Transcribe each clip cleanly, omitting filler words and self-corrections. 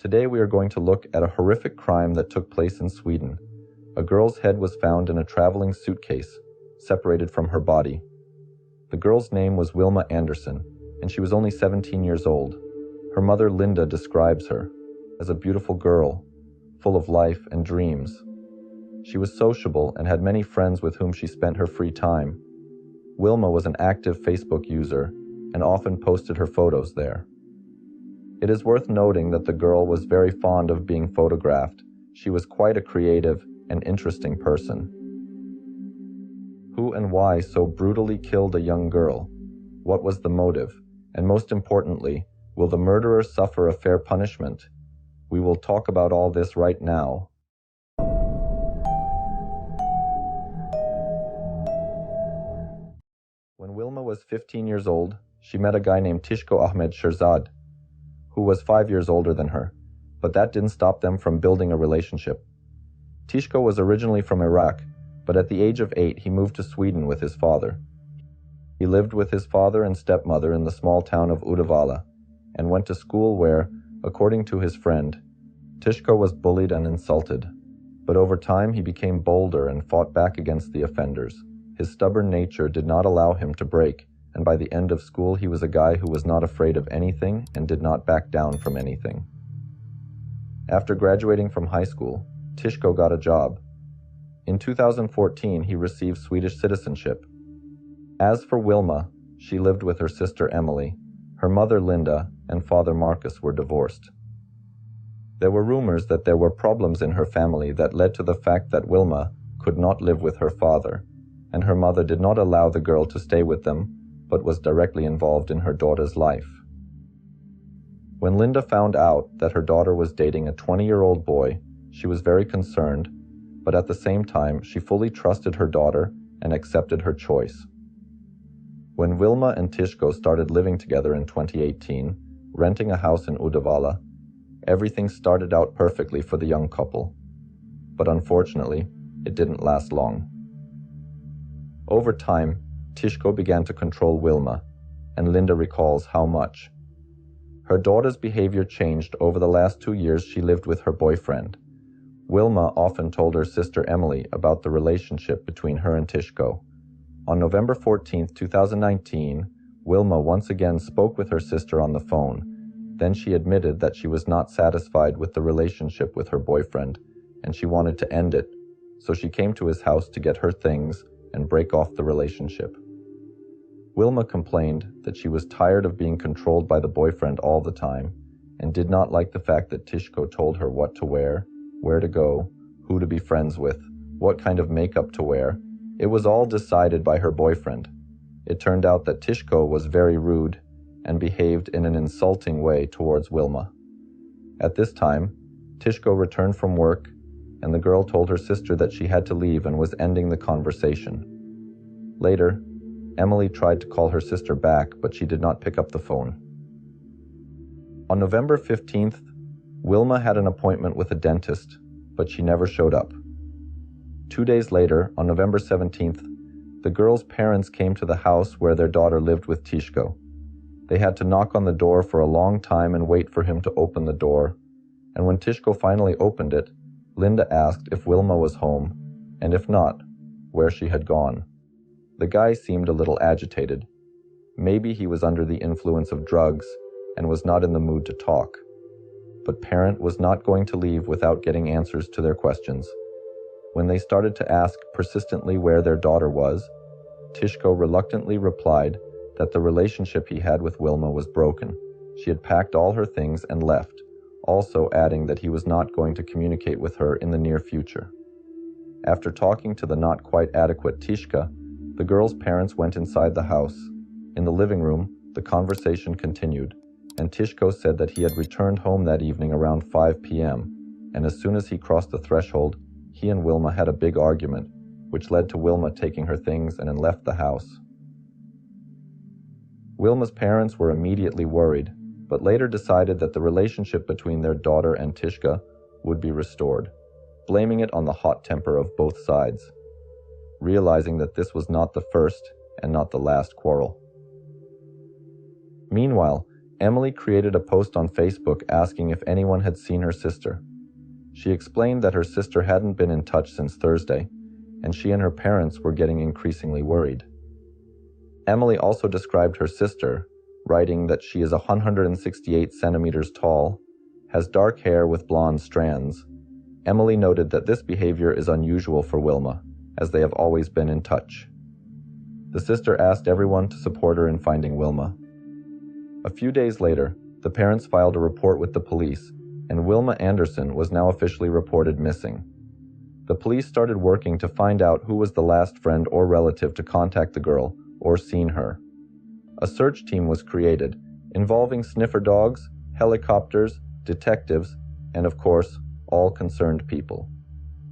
Today we are going to look at a horrific crime that took place in Sweden. A girl's head was found in a traveling suitcase, separated from her body. The girl's name was Wilma Andersson, and she was only 17 years old. Her mother Linda describes her as a beautiful girl, full of life and dreams. She was sociable and had many friends with whom she spent her free time. Wilma was an active Facebook user and often posted her photos there. It is worth noting that the girl was very fond of being photographed. She was quite a creative and interesting person. Who and why so brutally killed a young girl? What was the motive? And most importantly, will the murderer suffer a fair punishment? We will talk about all this right now. When Wilma was 15 years old, she met a guy named Tishko Ahmed, who was 5 years older than her, but that didn't stop them from building a relationship. Tishko was originally from Iraq, but at the age of 8 he moved to Sweden with his father. He lived with his father and stepmother in the small town of Uddevalla, and went to school where, according to his friend, Tishko was bullied and insulted. But over time he became bolder and fought back against the offenders. His stubborn nature did not allow him to break, and by the end of school he was a guy who was not afraid of anything and did not back down from anything. After graduating from high school, Tishko got a job. In 2014 he received Swedish citizenship. As for Wilma, she lived with her sister Emily. Her mother Linda and father Marcus were divorced. There were rumors that there were problems in her family that led to the fact that Wilma could not live with her father, and her mother did not allow the girl to stay with them, but was directly involved in her daughter's life. When Linda found out that her daughter was dating a 20-year-old boy, she was very concerned, but at the same time she fully trusted her daughter and accepted her choice. When Wilma and Tishko started living together in 2018, renting a house in Uddevalla, everything started out perfectly for the young couple. But unfortunately, it didn't last long. Over time, Tishko began to control Wilma, and Linda recalls how much. Her daughter's behavior changed over the last 2 years she lived with her boyfriend. Wilma often told her sister Emily about the relationship between her and Tishko. On November 14, 2019, Wilma once again spoke with her sister on the phone. Then she admitted that she was not satisfied with the relationship with her boyfriend, and she wanted to end it, so she came to his house to get her things and break off the relationship. Wilma complained that she was tired of being controlled by the boyfriend all the time, and did not like the fact that Tishko told her what to wear, where to go, who to be friends with, what kind of makeup to wear. It was all decided by her boyfriend. It turned out that Tishko was very rude and behaved in an insulting way towards Wilma. At this time, Tishko returned from work, and the girl told her sister that she had to leave and was ending the conversation. Later, Emily tried to call her sister back, but she did not pick up the phone. On November 15th, Wilma had an appointment with a dentist, but she never showed up. 2 days later, on November 17th, the girl's parents came to the house where their daughter lived with Tishko. They had to knock on the door for a long time and wait for him to open the door, and when Tishko finally opened it, Linda asked if Wilma was home, and if not, where she had gone. The guy seemed a little agitated. Maybe he was under the influence of drugs and was not in the mood to talk. But parent was not going to leave without getting answers to their questions. When they started to ask persistently where their daughter was, Tishko reluctantly replied that the relationship he had with Wilma was broken. She had packed all her things and left, also adding that he was not going to communicate with her in the near future. After talking to the not quite adequate Tishka, the girl's parents went inside the house. In the living room, the conversation continued, and Tishko said that he had returned home that evening around 5 p.m., and as soon as he crossed the threshold, he and Wilma had a big argument, which led to Wilma taking her things and then left the house. Wilma's parents were immediately worried, but later decided that the relationship between their daughter and Tishka would be restored, blaming it on the hot temper of both sides, realizing that this was not the first and not the last quarrel. Meanwhile, Emily created a post on Facebook asking if anyone had seen her sister. She explained that her sister hadn't been in touch since Thursday, and she and her parents were getting increasingly worried. Emily also described her sister, writing that she is 168 centimeters tall, has dark hair with blonde strands. Emily noted that this behavior is unusual for Wilma, as they have always been in touch. The sister asked everyone to support her in finding Wilma. A few days later, the parents filed a report with the police, and Wilma Andersson was now officially reported missing. The police started working to find out who was the last friend or relative to contact the girl or seen her. A search team was created, involving sniffer dogs, helicopters, detectives, and of course, all concerned people.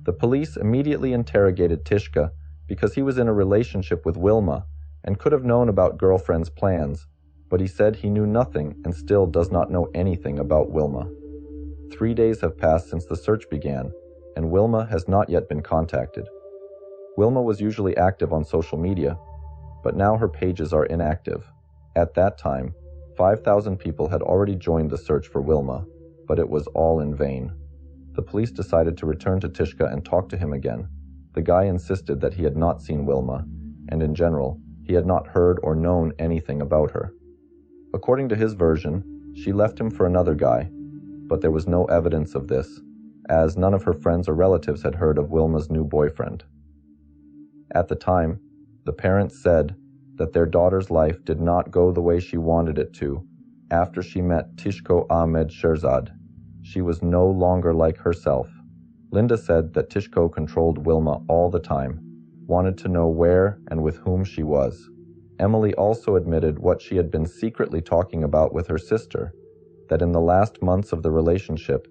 The police immediately interrogated Tishko because he was in a relationship with Wilma and could have known about girlfriend's plans, but he said he knew nothing and still does not know anything about Wilma. 3 days have passed since the search began, and Wilma has not yet been contacted. Wilma was usually active on social media, but now her pages are inactive. At that time, 5,000 people had already joined the search for Wilma, but it was all in vain. The police decided to return to Tishko and talk to him again. The guy insisted that he had not seen Wilma, and in general, he had not heard or known anything about her. According to his version, she left him for another guy, but there was no evidence of this, as none of her friends or relatives had heard of Wilma's new boyfriend. At the time, the parents said that their daughter's life did not go the way she wanted it to after she met Tishko Ahmed Sherzad. She was no longer like herself. Linda said that Tishko controlled Wilma all the time, wanted to know where and with whom she was. Emily also admitted what she had been secretly talking about with her sister, that in the last months of the relationship,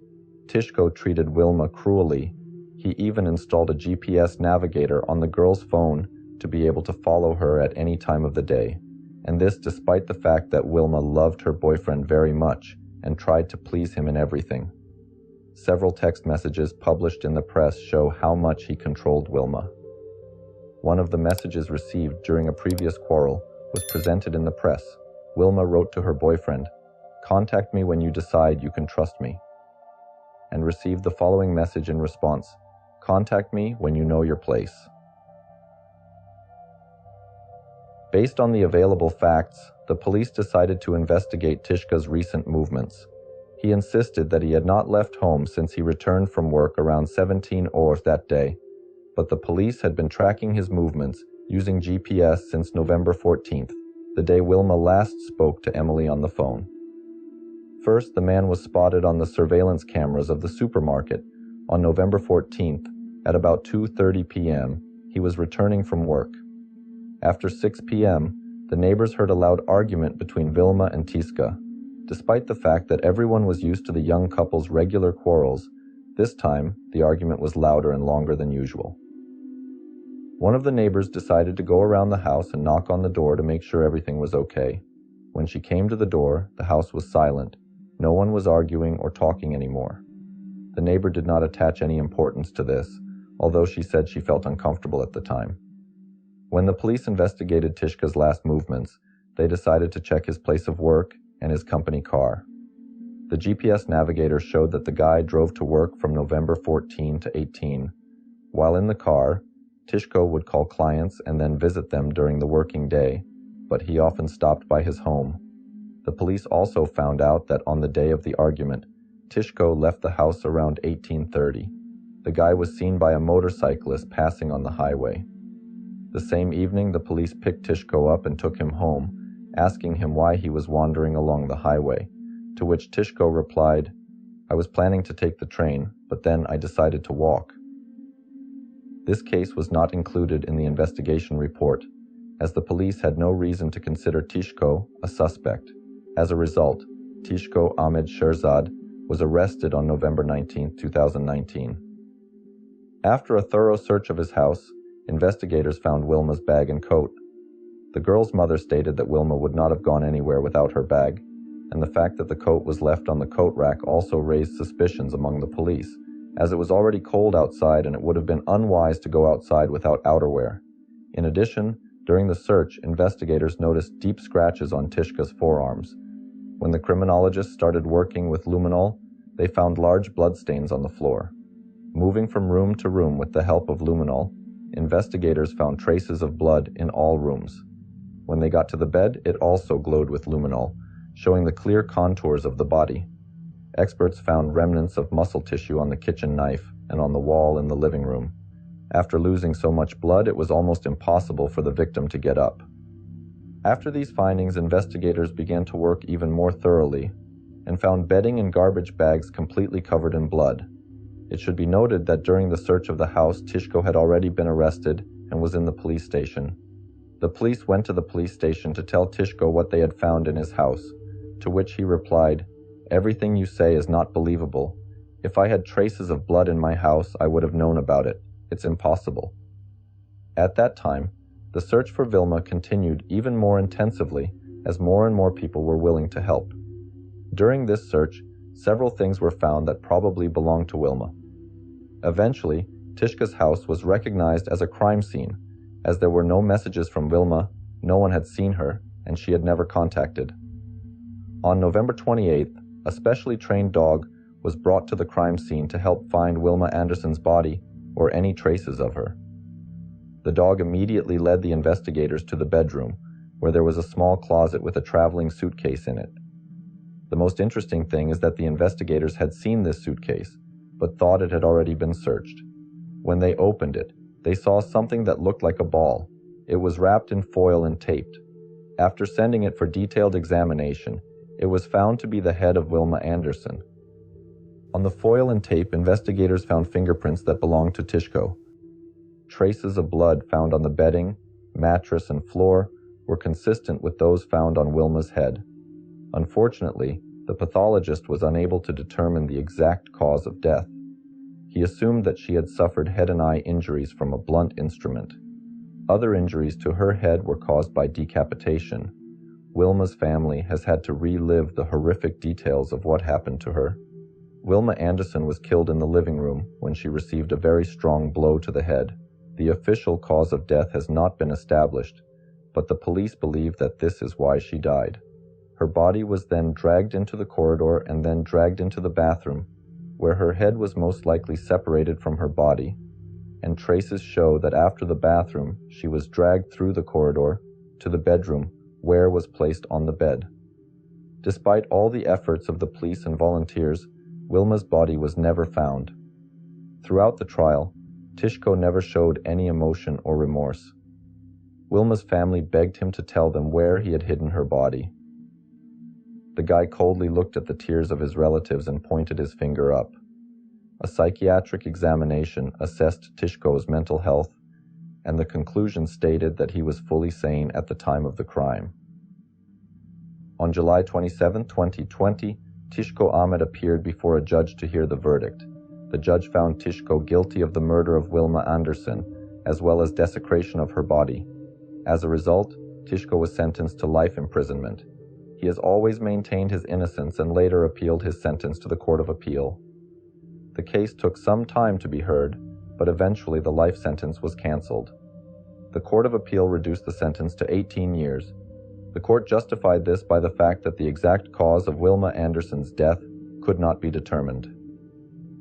Tishko treated Wilma cruelly. He even installed a GPS navigator on the girl's phone to be able to follow her at any time of the day, and this despite the fact that Wilma loved her boyfriend very much and tried to please him in everything. Several text messages published in the press show how much he controlled Wilma. One of the messages received during a previous quarrel was presented in the press. Wilma wrote to her boyfriend, "Contact me when you decide you can trust me," and received the following message in response, "Contact me when you know your place." Based on the available facts, the police decided to investigate Tishko's recent movements. He insisted that he had not left home since he returned from work around 17 hours that day, but the police had been tracking his movements using GPS since November 14th, the day Wilma last spoke to Emily on the phone. First, the man was spotted on the surveillance cameras of the supermarket on November 14th at about 2:30 p.m. He was returning from work. After 6 p.m., the neighbors heard a loud argument between Wilma and Tishko. Despite the fact that everyone was used to the young couple's regular quarrels, this time the argument was louder and longer than usual. One of the neighbors decided to go around the house and knock on the door to make sure everything was okay. When she came to the door, the house was silent. No one was arguing or talking anymore. The neighbor did not attach any importance to this, although she said she felt uncomfortable at the time. When the police investigated Tishko's last movements, they decided to check his place of work and his company car. The GPS navigator showed that the guy drove to work from November 14 to 18. While in the car, Tishko would call clients and then visit them during the working day, but he often stopped by his home. The police also found out that on the day of the argument, Tishko left the house around 18:30. The guy was seen by a motorcyclist passing on the highway. The same evening, the police picked Tishko up and took him home, asking him why he was wandering along the highway, to which Tishko replied, "I was planning to take the train, but then I decided to walk." This case was not included in the investigation report, as the police had no reason to consider Tishko a suspect. As a result, Tishko Ahmed Sherzad was arrested on November 19, 2019. After a thorough search of his house, investigators found Wilma's bag and coat. The girl's mother stated that Wilma would not have gone anywhere without her bag, and the fact that the coat was left on the coat rack also raised suspicions among the police, as it was already cold outside and it would have been unwise to go outside without outerwear. In addition, during the search, investigators noticed deep scratches on Tishko's forearms. When the criminologists started working with luminol, they found large bloodstains on the floor. Moving from room to room with the help of luminol, investigators found traces of blood in all rooms. When they got to the bed, it also glowed with luminol, showing the clear contours of the body. Experts found remnants of muscle tissue on the kitchen knife and on the wall in the living room. After losing so much blood, it was almost impossible for the victim to get up. After these findings, investigators began to work even more thoroughly and found bedding and garbage bags completely covered in blood. It should be noted that during the search of the house, Tishko had already been arrested and was in the police station. The police went to the police station to tell Tishko what they had found in his house, to which he replied, "Everything you say is not believable. If I had traces of blood in my house, I would have known about it. It's impossible." At that time, the search for Wilma continued even more intensively as more and more people were willing to help. During this search, several things were found that probably belonged to Wilma. Eventually, Tishka's house was recognized as a crime scene, as there were no messages from Wilma, no one had seen her, and she had never contacted. On November 28th, a specially trained dog was brought to the crime scene to help find Wilma Andersson's body or any traces of her. The dog immediately led the investigators to the bedroom, where there was a small closet with a traveling suitcase in it. The most interesting thing is that the investigators had seen this suitcase, but thought it had already been searched. When they opened it, they saw something that looked like a ball. It was wrapped in foil and taped. After sending it for detailed examination, it was found to be the head of Wilma Andersson. On the foil and tape, investigators found fingerprints that belonged to Tishko. Traces of blood found on the bedding, mattress, and floor were consistent with those found on Wilma's head. Unfortunately, the pathologist was unable to determine the exact cause of death. He assumed that she had suffered head and eye injuries from a blunt instrument. Other injuries to her head were caused by decapitation. Wilma's family has had to relive the horrific details of what happened to her. Wilma Andersson was killed in the living room when she received a very strong blow to the head. The official cause of death has not been established, but the police believe that this is why she died. Her body was then dragged into the corridor and then dragged into the bathroom, where her head was most likely separated from her body, and traces show that after the bathroom, she was dragged through the corridor to the bedroom, where was placed on the bed. Despite all the efforts of the police and volunteers, Wilma's body was never found. Throughout the trial, Tishko never showed any emotion or remorse. Wilma's family begged him to tell them where he had hidden her body. The guy coldly looked at the tears of his relatives and pointed his finger up. A psychiatric examination assessed Tishko's mental health, and the conclusion stated that he was fully sane at the time of the crime. On July 27, 2020, Tishko Ahmed appeared before a judge to hear the verdict. The judge found Tishko guilty of the murder of Wilma Andersson, as well as desecration of her body. As a result, Tishko was sentenced to life imprisonment. He has always maintained his innocence and later appealed his sentence to the Court of Appeal. The case took some time to be heard, but eventually the life sentence was cancelled. The Court of Appeal reduced the sentence to 18 years. The court justified this by the fact that the exact cause of Wilma Andersson's death could not be determined.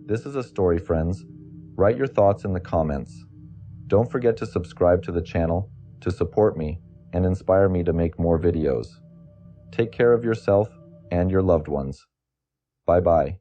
This is a story, friends. Write your thoughts in the comments. Don't forget to subscribe to the channel to support me and inspire me to make more videos. Take care of yourself and your loved ones. Bye-bye.